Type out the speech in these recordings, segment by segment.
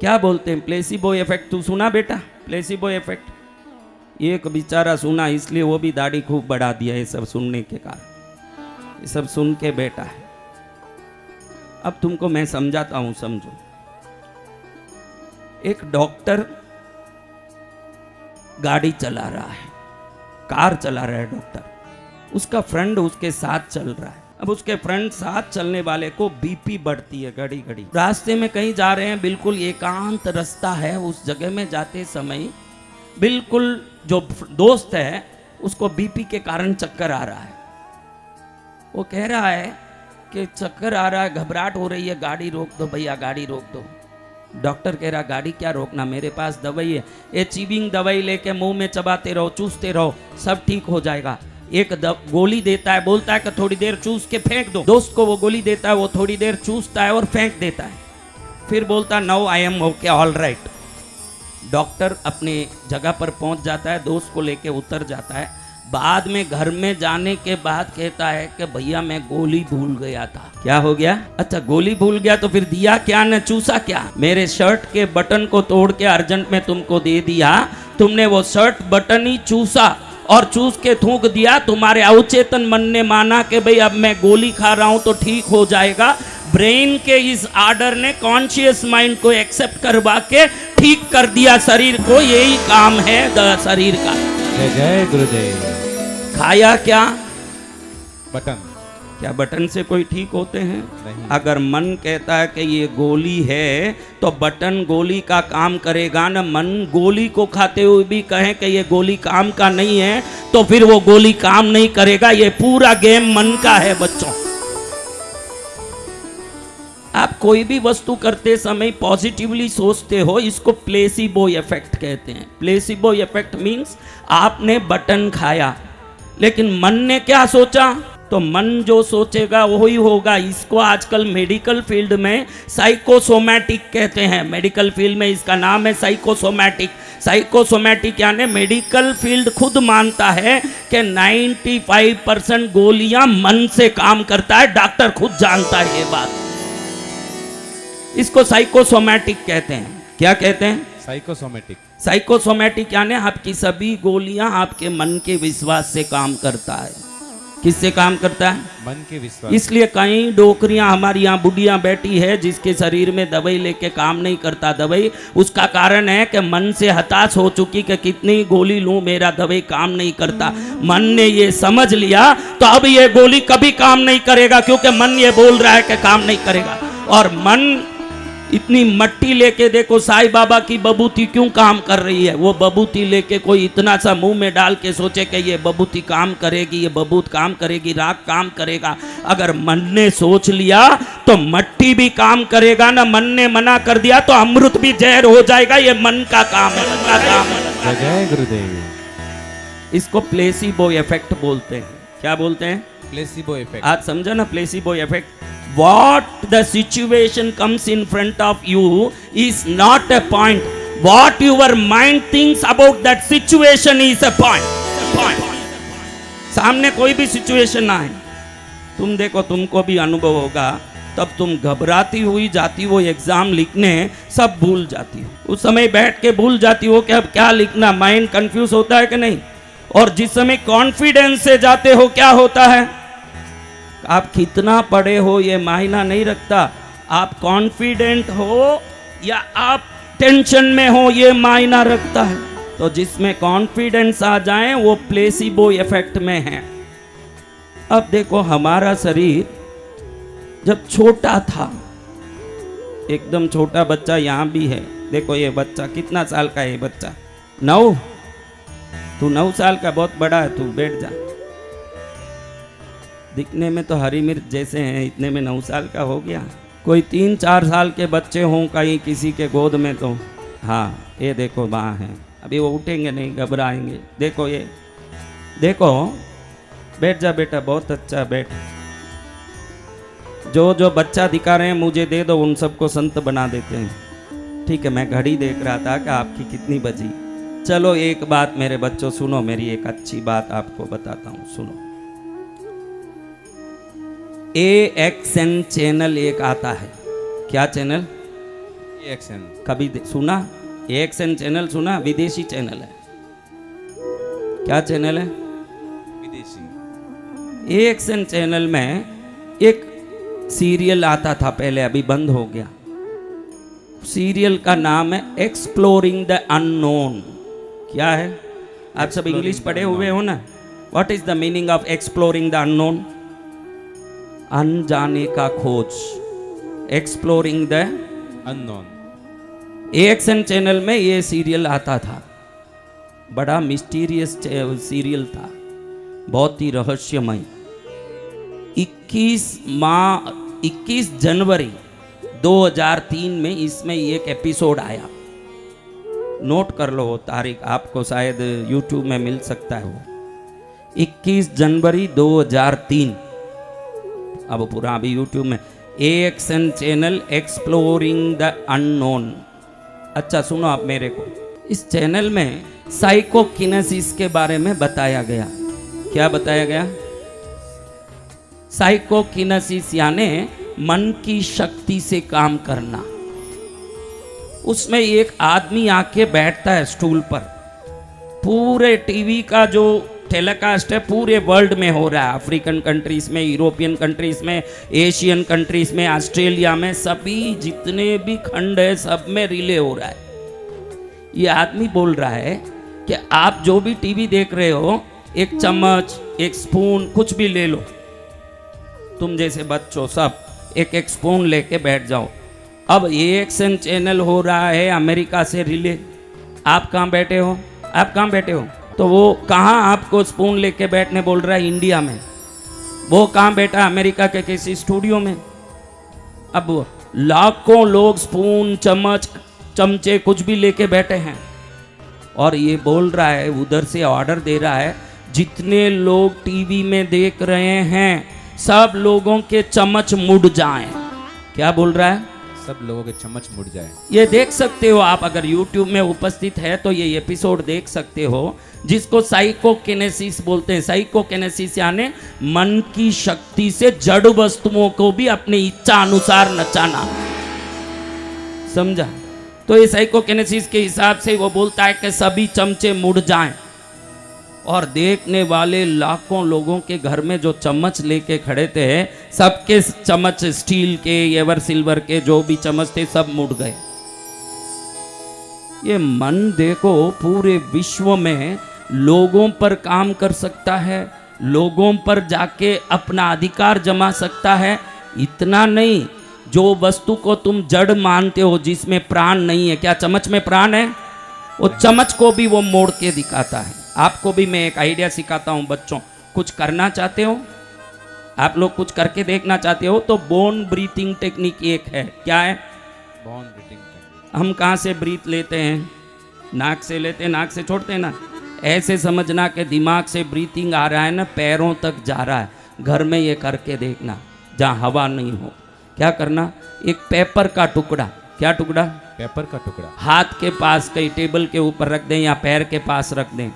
क्या बोलते हैं प्लेसिबो इफेक्ट। तू सुना बेटा प्लेसिबो इफेक्ट? एक बेचारा सुना, इसलिए वो भी दाढ़ी खूब बढ़ा दिया ये सब सुनने के कारण। ये सब सुन के बेटा है। अब तुमको मैं समझाता हूं, समझो। एक डॉक्टर गाड़ी चला रहा है, कार चला रहा है डॉक्टर, उसका फ्रेंड उसके साथ चल रहा है। अब उसके फ्रेंड साथ चलने वाले को बीपी बढ़ती है घड़ी घड़ी। रास्ते में कहीं जा रहे हैं, बिल्कुल एकांत रास्ता है, उस जगह में जाते समय बिल्कुल जो दोस्त है उसको बीपी के कारण चक्कर आ रहा है। वो कह रहा है कि चक्कर आ रहा है, घबराहट हो रही है, गाड़ी रोक दो भैया, गाड़ी रोक दो। डॉक्टर कह रहा गाड़ी क्या रोकना, मेरे पास दवाई है, ये चीविंग दवाई लेके मुंह में चबाते रहो, चूसते रहो, सब ठीक हो जाएगा। एक गोली देता है, बोलता है कि थोड़ी देर चूस के फेंक दो। दोस्त को वो गोली देता है, वो थोड़ी देर चूसता है और फेंक देता है। फिर बोलता है now I am okay, all right. Doctor अपने जगह पर पहुंच जाता है, दोस्त को लेके उतर जाता है। बाद में घर में जाने के बाद कहता है कि भैया मैं गोली भूल गया था। क्या हो गया? अच्छा गोली भूल गया, तो फिर दिया क्या न चूसा क्या? मेरे शर्ट के बटन को तोड़ के अर्जेंट में तुमको दे दिया, तुमने वो शर्ट बटन ही चूसा और चूस के थूक दिया। तुम्हारे अवचेतन मन ने माना कि भाई अब मैं गोली खा रहा हूं तो ठीक हो जाएगा। ब्रेन के इस आर्डर ने कॉन्शियस माइंड को एक्सेप्ट करवा के ठीक कर दिया शरीर को। यही काम है शरीर का। जय जय गुरुदेव। खाया क्या? बटन। क्या बटन से कोई ठीक होते हैं? नहीं। अगर मन कहता है कि ये गोली है तो बटन गोली का काम करेगा ना। मन गोली को खाते हुए भी कहे कि ये गोली काम का नहीं है तो फिर वो गोली काम नहीं करेगा। ये पूरा गेम मन का है बच्चों। आप कोई भी वस्तु करते समय पॉजिटिवली सोचते हो, इसको प्लेसिबो इफेक्ट कहते हैं। प्लेसिबो इफेक्ट मींस आपने बटन खाया लेकिन मन ने क्या सोचा, तो मन जो सोचेगा वही होगा। इसको आजकल मेडिकल फील्ड में साइकोसोमैटिक कहते हैं। मेडिकल फील्ड में इसका नाम है साइकोसोमैटिक। साइकोसोमैटिक यानी मेडिकल फील्ड खुद मानता है कि 95% गोलियां मन से काम करता है। डॉक्टर खुद जानता है ये बात। इसको साइकोसोमैटिक कहते हैं। क्या कहते हैं? साइकोसोमैटिक। साइकोसोमैटिक यानी आपकी सभी गोलियां आपके मन के विश्वास से काम करता है। किससे काम करता है? मन के विश्वास। इसलिए कई डोकरियां हमारी यहाँ बुढ़िया बैठी है जिसके शरीर में दवाई लेके काम नहीं करता दवाई। उसका कारण है कि मन से हताश हो चुकी कि कितनी गोली लूं, मेरा दवाई काम नहीं करता। मन ने ये समझ लिया तो अब ये गोली कभी काम नहीं करेगा, क्योंकि मन ये बोल रहा है कि काम नहीं करेगा। और मन इतनी मट्टी लेके देखो, साईं बाबा की बबूती क्यों काम कर रही है? वो बबूती लेके कोई इतना सा मुंह में डाल के सोचे कि ये बबूती काम करेगी, ये बबूत काम करेगी, राग काम करेगा। अगर मन ने सोच लिया तो मट्टी भी काम करेगा ना। मन ने मना कर दिया तो अमृत भी जहर हो जाएगा। ये मन का काम है, मन का काम है। जय गुरुदेव। इसको प्लेसिबो इफेक्ट बोलते हैं। क्या बोलते हैं? Placebo effect. आज समझा ना placebo effect. What the situation comes in front of you is not a point. What your mind thinks about that situation is a point. सामने कोई भी सिचुएशन आए, तुम देखो, तुमको भी अनुभव होगा, तब तुम घबराती हुई जाती हो एग्जाम लिखने, सब भूल जाती हो। उस समय बैठ के भूल जाती हो कि अब क्या लिखना। माइंड कंफ्यूज होता है कि नहीं? और जिस समय कॉन्फिडेंस से जाते हो क्या होता है? आप कितना पढ़े हो ये मायना नहीं रखता। आप कॉन्फिडेंट हो या आप टेंशन में हो ये मायना रखता है। तो जिसमें कॉन्फिडेंस आ जाए वो प्लेसिबो इफेक्ट में है। अब देखो हमारा शरीर जब छोटा था, एकदम छोटा बच्चा यहाँ भी है। देखो ये बच्चा कितना साल का है? ये बच्चा 9। तू 9 साल का, बहुत बड़ा है। तू बैठ जा। दिखने में तो हरी मिर्च जैसे हैं, इतने में 9 साल का हो गया। कोई 3-4 साल के बच्चे हों कहीं किसी के गोद में तो हाँ, ये देखो वहाँ हैं, अभी वो उठेंगे नहीं, घबराएंगे। देखो ये देखो, बैठ जा बेटा, बहुत अच्छा बैठ। जो जो बच्चा दिखा रहे हैं मुझे दे दो, उन सबको संत बना देते हैं। ठीक है, मैं घड़ी देख रहा था कि आपकी कितनी बजी। चलो एक बात मेरे बच्चों सुनो, मेरी एक अच्छी बात आपको बताता हूँ, सुनो। AXN चैनल एक आता है। क्या चैनल? AXN. कभी सुना? AXN चैनल सुना? विदेशी चैनल है। क्या चैनल है? विदेशी. AXN चैनल में एक सीरियल आता था पहले, अभी बंद हो गया। सीरियल का नाम है एक्सप्लोरिंग द अननोन। क्या है? आप सब Exploring इंग्लिश the पढ़े unknown. हुए हो ना? What is the meaning of exploring the unknown? अनजाने का खोज। Exploring the Unknown. AXN channel में ये सीरियल आता था। बड़ा मिस्टीरियस सीरियल था, बहुत ही रहस्यमय। 21 जनवरी 2003 में इसमें एक एपिसोड आया। नोट कर लो वो तारीख, आपको शायद YouTube में मिल सकता है वो। 21 जनवरी 2003। अब पूरा अभी YouTube में AXN channel exploring the unknown. अच्छा सुनो आप मेरे को, इस चैनल में साइकोकिनेसिस के बारे में बताया गया। क्या बताया गया? साइकोकिनेसिस यानी मन की शक्ति से काम करना। उसमें एक आदमी आके बैठता है स्टूल पर। पूरे टीवी का जो टेलीकास्ट है पूरे वर्ल्ड में हो रहा है, अफ्रीकन कंट्रीज में, यूरोपियन कंट्रीज में, एशियन कंट्रीज में, ऑस्ट्रेलिया में, सभी जितने भी खंड है सब में रिले हो रहा है। ये आदमी बोल रहा है कि आप जो भी टीवी देख रहे हो, एक चम्मच, एक स्पून, कुछ भी ले लो। तुम जैसे बच्चों सब एक एक स्पून लेके बैठ जाओ। अब AXN चैनल हो रहा है अमेरिका से रिले। आप कहाँ बैठे हो? आप कहाँ बैठे हो? तो वो कहाँ आपको स्पून लेके बैठने बोल रहा है? इंडिया में। वो कहाँ बैठा? अमेरिका के किसी स्टूडियो में। अब लाखों लोग स्पून, चम्मच, चमचे कुछ भी लेके बैठे हैं और ये बोल रहा है, उधर से ऑर्डर दे रहा है, जितने लोग टीवी में देख रहे हैं सब लोगों के चम्मच मुड़ जाएं। क्या बोल रहा है? सब लोगों के चम्मच मुड़ जाए. ये देख सकते हो आप, अगर YouTube में उपस्थित है तो ये एपिसोड देख सकते हो, जिसको साइकोकिनेसिस बोलते हैं। साइकोकिनेसिस यानी मन की शक्ति से जड़ वस्तुओं को भी अपनी इच्छा अनुसार नचाना। समझा? तो ये साइकोकिनेसिस के हिसाब से वो बोलता है कि सभी चमचे मुड़ जाएं और देखने वाले लाखों लोगों के घर में जो चम्मच लेके खड़े थे, सबके चम्मच स्टील के, एवर सिल्वर के जो भी चम्मच थे सब मुड़ गए। ये मन देखो पूरे विश्व में लोगों पर काम कर सकता है, लोगों पर जाके अपना अधिकार जमा सकता है। इतना नहीं, जो वस्तु को तुम जड़ मानते हो, जिसमें प्राण नहीं है, क्या चम्मच में प्राण है? वो चम्मच को भी वो मोड़ के दिखाता है। आपको भी मैं एक आइडिया सिखाता हूँ बच्चों, कुछ करना चाहते हो, आप लोग कुछ करके देखना चाहते हो तो बोन ब्रीथिंग टेक्निक एक है। क्या है? Born breathing technique. हम कहाँ से ब्रीथ लेते हैं? नाक से लेते हैं, नाक से छोड़ते हैं ना। ऐसे समझना कि दिमाग से ब्रीथिंग आ रहा है ना, पैरों तक जा रहा है। घर में ये करके देखना जहाँ हवा नहीं हो। क्या करना? एक पेपर का टुकड़ा, क्या टुकड़ा? पेपर का टुकड़ा हाथ के पास, कहीं टेबल के ऊपर रख दें या पैर के पास रख दें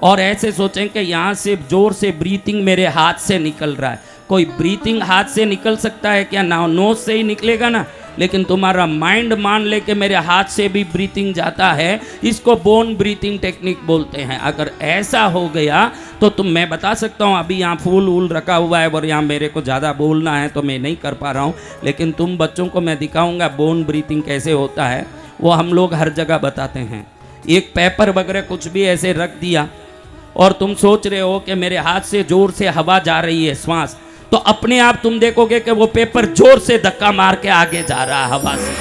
और ऐसे सोचें कि यहाँ से जोर से ब्रीथिंग मेरे हाथ से निकल रहा है। कोई ब्रीथिंग हाथ से निकल सकता है क्या? ना, नोज से ही निकलेगा ना। लेकिन तुम्हारा माइंड मान ले कि मेरे हाथ से भी ब्रीथिंग जाता है, इसको बोन ब्रीथिंग टेक्निक बोलते हैं। अगर ऐसा हो गया तो मैं बता सकता हूँ, अभी यहाँ फूल वूल रखा हुआ है और यहाँ मेरे को ज़्यादा बोलना है तो मैं नहीं कर पा रहा हूँ, लेकिन तुम बच्चों को मैं दिखाऊंगा बोन ब्रीथिंग कैसे होता है। वो हम लोग हर जगह बताते हैं। एक पेपर वगैरह कुछ भी ऐसे रख दिया और तुम सोच रहे हो कि मेरे हाथ से जोर से हवा जा रही है, श्वास, तो अपने आप तुम देखोगे कि वो पेपर जोर से धक्का मार के आगे जा रहा है हवा से।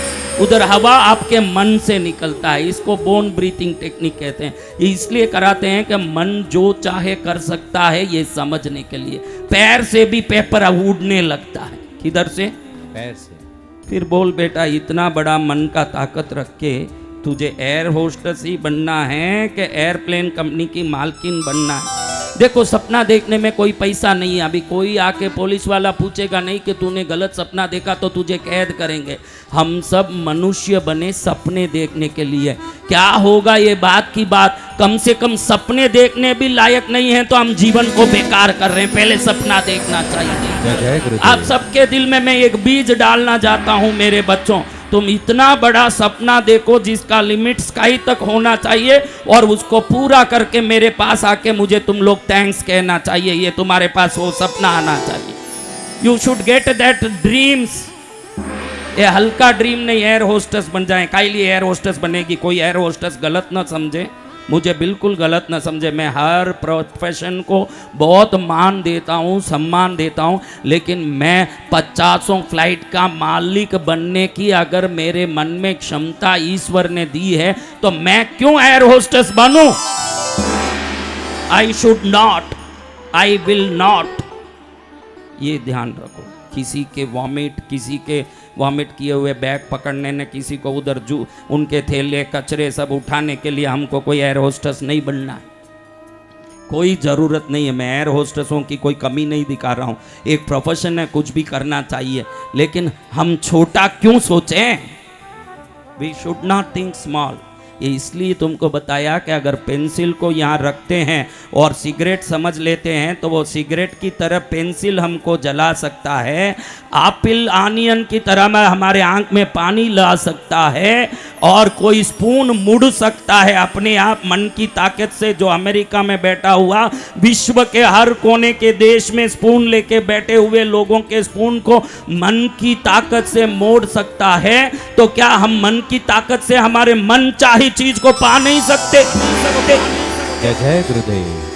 उधर हवा आपके मन से निकलता है। इसको बोन ब्रीथिंग टेक्निक कहते हैं। ये इसलिए कराते हैं कि मन जो चाहे कर सकता है, ये समझने के लिए। पैर से भी पेपर उड़ने लगता है। किधर से? पैर से. फिर बोल बेटा, इतना बड़ा मन का ताकत रख के तुझे एयर होस्टेस ही बनना है कि एयरप्लेन कंपनी की मालकिन बनना है? देखो, सपना देखने में कोई पैसा नहीं है। अभी कोई आके पुलिस वाला पूछेगा नहीं कि तूने गलत सपना देखा तो तुझे कैद करेंगे। हम सब मनुष्य बने सपने देखने के लिए। क्या होगा ये बात की बात, कम से कम सपने देखने भी लायक नहीं है तो हम जीवन को बेकार कर रहे हैं। पहले सपना देखना चाहिए। जय जय गुरुदेव. आप सबके दिल में मैं एक बीज डालना चाहता हूं मेरे बच्चों। तुम इतना बड़ा सपना देखो जिसका लिमिट स्काई तक होना चाहिए, और उसको पूरा करके मेरे पास आके मुझे तुम लोग थैंक्स कहना चाहिए। ये तुम्हारे पास वो सपना आना चाहिए। You should get that dreams. ये हल्का ड्रीम नहीं, एयर होस्टेस बन जाए। काइली एयर होस्टेस बनेगी, कोई एयर होस्टेस गलत ना समझे, मुझे बिल्कुल गलत ना समझे। मैं हर प्रोफेशन को बहुत मान देता हूँ, सम्मान देता हूँ, लेकिन मैं 50 फ्लाइट का मालिक बनने की अगर मेरे मन में क्षमता ईश्वर ने दी है तो मैं क्यों एयर होस्टेस बनूं? I should not, I will not. ये ध्यान रखो। किसी के वॉमिट किए हुए बैग पकड़ने ने, किसी को उधर उनके थैले कचरे सब उठाने के लिए हमको कोई एयर होस्टेस नहीं बनना है। कोई ज़रूरत नहीं है। मैं एयर होस्टेसों की कोई कमी नहीं दिखा रहा हूँ। एक प्रोफेशन है, कुछ भी करना चाहिए, लेकिन हम छोटा क्यों सोचें? We should not think small. ये इसलिए तुमको बताया कि अगर पेंसिल को यहाँ रखते हैं और सिगरेट समझ लेते हैं तो वो सिगरेट की तरह पेंसिल हमको जला सकता है, एप्पल आनियन की तरह में हमारे आंख में पानी ला सकता है, और कोई स्पून मुड़ सकता है अपने आप मन की ताकत से। जो अमेरिका में बैठा हुआ विश्व के हर कोने के देश में स्पून लेके बैठे हुए लोगों के स्पून को मन की ताकत से मोड़ सकता है, तो क्या हम मन की ताकत से हमारे मन चाही चीज को पा नहीं सकते? जय जय गुरुदेव।